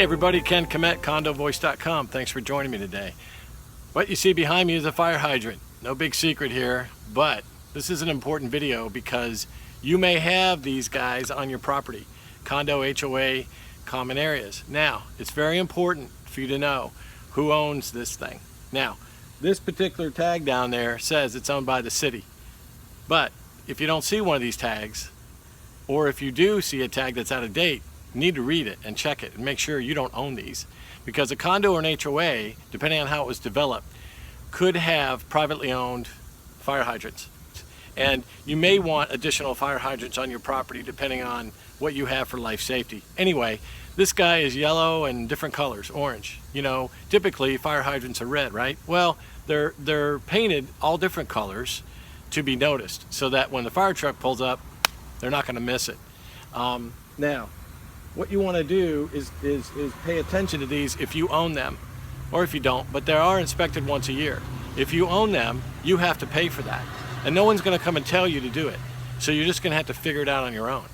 everybody, Ken Komet, condovoice.com. Thanks for joining me today. What you see behind me is a fire hydrant. No big secret here, but this is an important video because you may have these guys on your property, condo, HOA, common areas. Now, it's very important for you to know who owns this thing. Now, this particular tag down there says it's owned by the city, but if you don't see one of these tags, or if you do see a tag that's out of date, you need to read it and check it and make sure you don't own these, because a condo or an HOA, depending on how it was developed, could have privately owned fire hydrants, and you may want additional fire hydrants on your property depending on what you have for life safety. Anyway, this guy is yellow and different colors, orange. You know, typically fire hydrants are red, right? Well, they're painted all different colors to be noticed, so that when the fire truck pulls up, they're not going to miss it. Now, what you want to do is pay attention to these if you own them, or if you don't, but they are inspected once a year. If you own them, you have to pay for that, and no one's going to come and tell you to do it, so you're just going to have to figure it out on your own.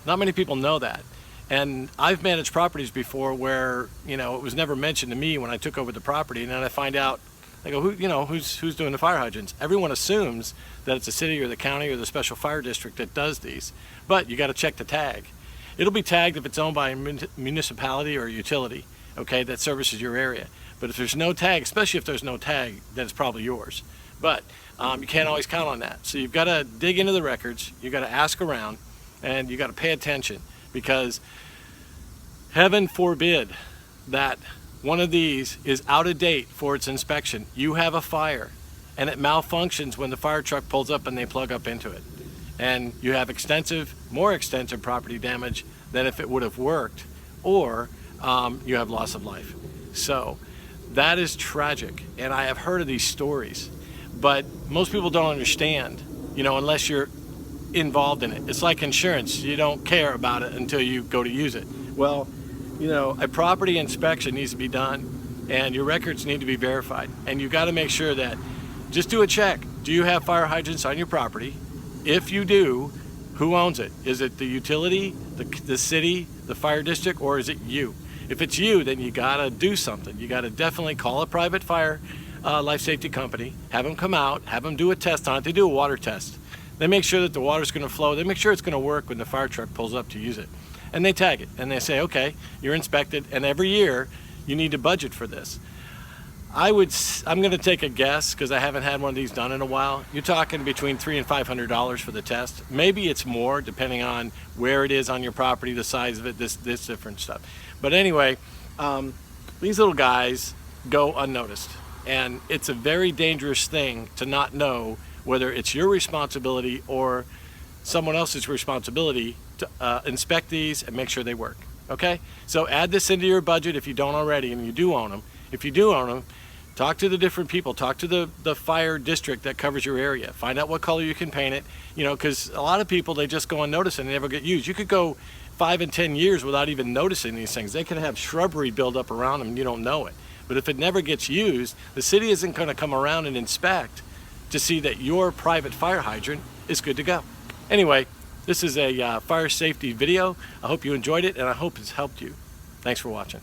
Not many people know that, and I've managed properties before where, you know, it was never mentioned to me when I took over the property, and then I find out, I go, who's doing the fire hydrants? Everyone assumes that it's the city or the county or the special fire district that does these, but you got to check the tag. It'll be tagged if it's owned by a municipality or a utility, okay, that services your area. But if there's no tag, especially if there's no tag, then it's probably yours. But you can't always count on that. So you've got to dig into the records, you got to ask around, and you got to pay attention, because heaven forbid that one of these is out of date for its inspection. You have a fire and it malfunctions when the fire truck pulls up and they plug up into it, and you have more extensive property damage than if it would have worked, or you have loss of life. So that is tragic, and I have heard of these stories, but most people don't understand, you know, unless you're involved in it. It's like insurance. You don't care about it until you go to use it. Well, you know, a property inspection needs to be done, and your records need to be verified, and you got to make sure that, just do a check. Do you have fire hydrants on your property? If you do, who owns it? Is it the utility, the city, the fire district, or is it you? If it's you, then you gotta do something. You gotta definitely call a private fire life safety company, have them come out, have them do a test on it. They do a water test. They make sure that the water's gonna flow. They make sure it's gonna work when the fire truck pulls up to use it. And they tag it, and they say, okay, you're inspected, and every year you need to budget for this. I'm gonna take a guess, because I haven't had one of these done in a while. You're talking between $300 and $500 for the test. Maybe it's more, depending on where it is on your property, the size of it, this different stuff. But anyway, these little guys go unnoticed, and it's a very dangerous thing to not know whether it's your responsibility or someone else's responsibility to inspect these and make sure they work. Okay, so add this into your budget if you don't already, and you do own them. If you do own them, talk to the different people, talk to the fire district that covers your area, find out what color you can paint it, you know, because a lot of people, they just go unnoticed and they never get used. You could go 5 and 10 years without even noticing these things. They can have shrubbery build up around them and you don't know it. But if it never gets used, the city isn't going to come around and inspect to see that your private fire hydrant is good to go. Anyway, this is a fire safety video. I hope you enjoyed it, and I hope it's helped you. Thanks for watching.